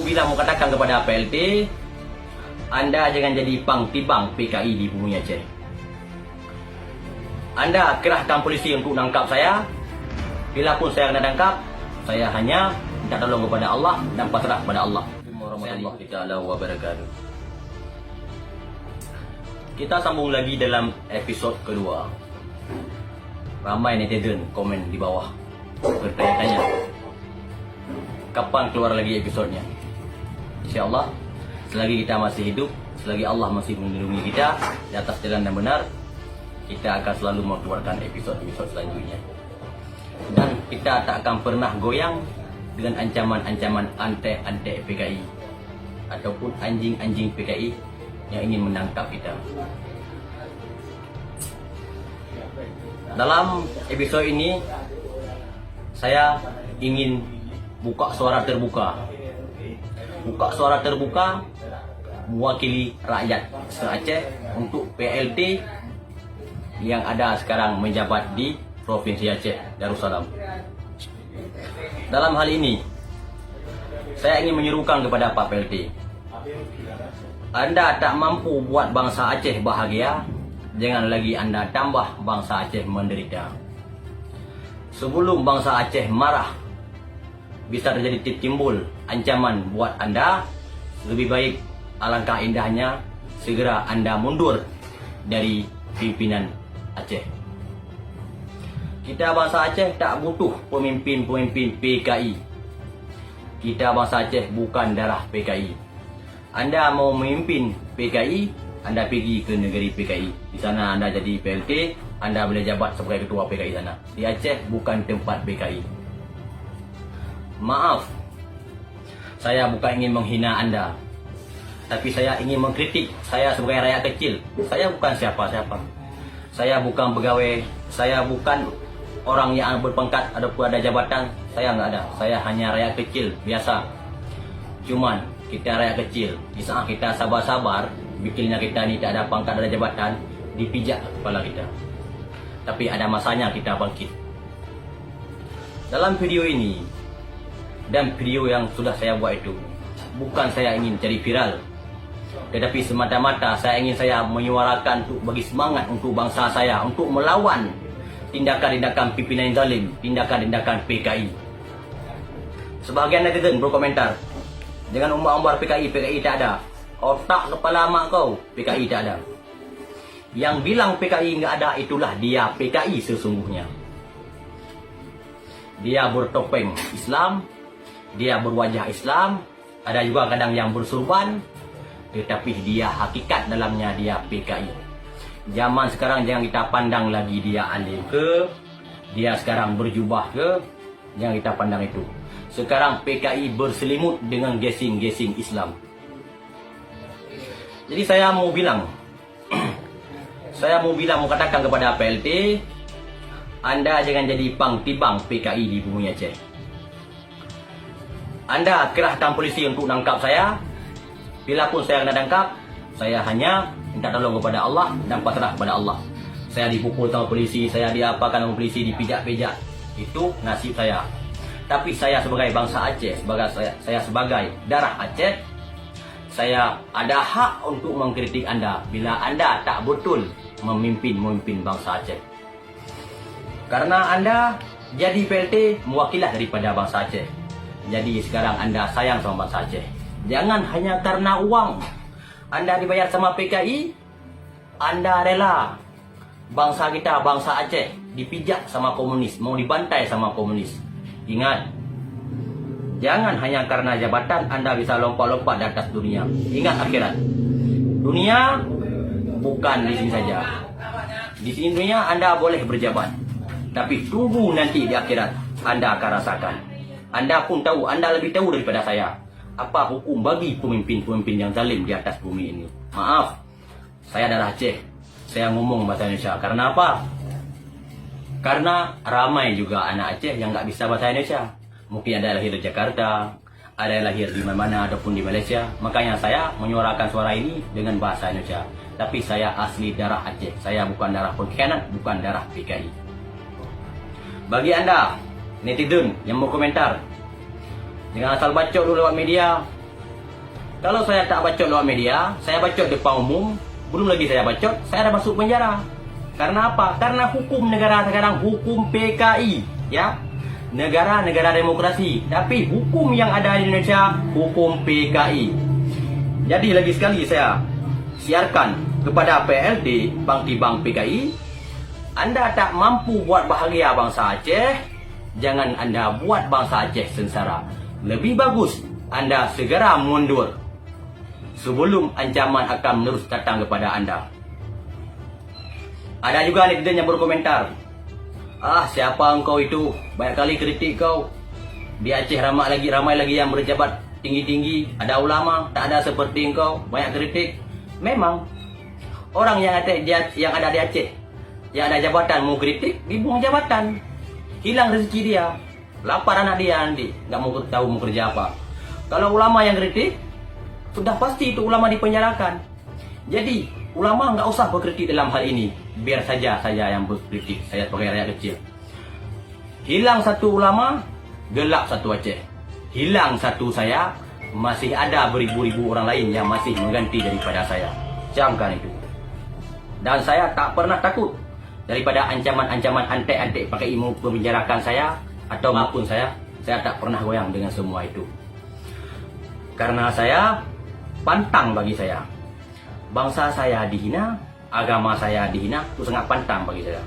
bilang, mau katakan kepada PLT, Anda jangan jadi pangtibang PKI di bumi Aceh. Anda kerahkan polisi untuk nangkap saya. Bila pun saya kena tangkap, saya hanya minta tolong kepada Allah dan pasrah kepada Allah. Warahmatullahi wabarakatuh. Kita sambung lagi dalam episod kedua. Ramai netizen komen di bawah bertanya-tanya, kapan keluar lagi episodnya? InsyaAllah, selagi kita masih hidup, selagi Allah masih melindungi kita di atas jalan yang benar, kita akan selalu mengeluarkan episod-episod selanjutnya. Dan kita tak akan pernah goyang dengan ancaman-ancaman antek-antek PKI ataupun anjing-anjing PKI yang ingin menangkap kita. Dalam episod ini, saya ingin buka suara terbuka. Buka suara terbuka mewakili rakyat se-Aceh untuk PLT yang ada sekarang menjabat di Provinsi Aceh Darussalam. Dalam hal ini, saya ingin menyerukan kepada Pak PLT. Anda tak mampu buat bangsa Aceh bahagia, jangan lagi Anda tambah bangsa Aceh menderita. Sebelum bangsa Aceh marah, bisa terjadi timbul ancaman buat Anda, lebih baik alangkah indahnya segera Anda mundur dari pimpinan Aceh. Kita bangsa Aceh tak butuh pemimpin-pemimpin PKI. Kita bangsa Aceh bukan darah PKI. Anda mau memimpin PKI, Anda pergi ke negeri PKI. Di sana Anda jadi PLT, Anda boleh jabat sebagai ketua PKI sana. Di Aceh bukan tempat PKI. Maaf, saya bukan ingin menghina Anda, tapi saya ingin mengkritik. Saya sebagai rakyat kecil, saya bukan siapa-siapa. Saya bukan pegawai, saya bukan orang yang berpangkat ataupun ada jabatan. Saya nggak ada, saya hanya rakyat kecil biasa. Cuman kita rakyat kecil, di saat kita sabar-sabar, bikinnya kita ni tak ada pangkat, ada jabatan, dipijak kepala kita. Tapi ada masanya kita bangkit. Dalam video ini dan video yang sudah saya buat itu, bukan saya ingin cari viral, tetapi semata-mata saya ingin menyuarakan untuk bagi semangat untuk bangsa saya, untuk melawan tindakan-tindakan pimpinan yang zalim, tindakan-tindakan PKI. Sebahagian netizen berkomentar, jangan umbar-umbar PKI, PKI tak ada. Otak kepala mak kau, PKI tak ada. Yang bilang PKI nggak ada, itulah dia PKI sesungguhnya. Dia bertopeng Islam, dia berwajah Islam, ada juga kadang yang bersurban, tetapi dia hakikat dalamnya dia PKI. Zaman sekarang jangan kita pandang lagi dia alim ke, dia sekarang berjubah ke, jangan kita pandang itu. Sekarang PKI berselimut dengan gasing-gasing Islam. Jadi saya mau bilang, mau katakan kepada PLT, Anda jangan jadi pangtibang PKI di bumi Aceh. Anda kerahkan polisi untuk nangkap saya. Bila pun saya kena tangkap, saya hanya minta tolong kepada Allah dan pasrah kepada Allah. Saya dipukul sama polisi, saya diapakan sama polisi, dipijak-pijak. Itu nasib saya. Tapi saya sebagai bangsa Aceh, saya sebagai darah Aceh, saya ada hak untuk mengkritik Anda bila Anda tak betul memimpin bangsa Aceh. Karena Anda jadi PLT mewakilah daripada bangsa Aceh. Jadi sekarang Anda sayang sama bangsa Aceh. Jangan hanya karena uang Anda dibayar sama PKI, Anda rela bangsa kita, bangsa Aceh, dipijak sama komunis, mau dibantai sama komunis. Ingat, jangan hanya karena jabatan Anda bisa lompat-lompat di atas dunia. Ingat akhirat. Dunia bukan di sini saja. Di sini dunia Anda boleh berjabat, tapi tunggu nanti di akhirat Anda akan rasakan. Anda pun tahu, Anda lebih tahu daripada saya, apa hukum bagi pemimpin-pemimpin yang zalim di atas bumi ini. Maaf, saya darah Aceh, saya ngomong bahasa Indonesia. Karena apa? Karena ramai juga anak Aceh yang nggak bisa bahasa Indonesia. Mungkin ada yang lahir di Jakarta, ada yang lahir di mana-mana ataupun di Malaysia. Makanya saya menyuarakan suara ini dengan bahasa Indonesia. Tapi saya asli darah Aceh. Saya bukan darah pengkhianat, bukan darah PKI. Bagi Anda netizen yang mau komentar, jangan asal bacot dulu lewat media. Kalau saya tak bacot lewat media, saya bacot depan umum, belum lagi saya bacot, saya dah masuk penjara. Karena apa? Karena hukum negara sekarang hukum PKI, ya. Negara demokrasi, tapi hukum yang ada di Indonesia hukum PKI. Jadi lagi sekali saya siarkan kepada PLD Bang Tibang PKI, Anda tak mampu buat bahagia bangsa Aceh, jangan Anda buat bangsa Aceh sengsara. Lebih bagus Anda segera mundur sebelum ancaman akan menerus datang kepada Anda. Ada juga netizen yang berkomentar, siapa engkau itu? Banyak kali kritik kau. Di Aceh ramai lagi yang berjabat tinggi-tinggi, ada ulama, tak ada seperti engkau, banyak kritik. Memang orang yang ada di Aceh, yang ada jabatan mau kritik, dibuang jabatan, hilang rezeki dia, lapar anak dia nanti, nggak mau tahu mau kerja apa. Kalau ulama yang kritik, sudah pasti itu ulama dipenjarakan. Jadi ulama nggak usah berkritik dalam hal ini, biar saja saya yang berkritik, saya sebagai rakyat kecil. Hilang satu ulama, gelap satu Aceh. Hilang satu saya, masih ada beribu-ribu orang lain yang masih mengganti daripada saya. Camkan itu. Dan saya tak pernah takut daripada ancaman-ancaman antek-antek pakai ilmu memenjarakan saya atau maupun saya tak pernah goyang dengan semua itu. Karena saya pantang bagi saya. Bangsa saya dihina, agama saya dihina, itu sangat pantang bagi saya.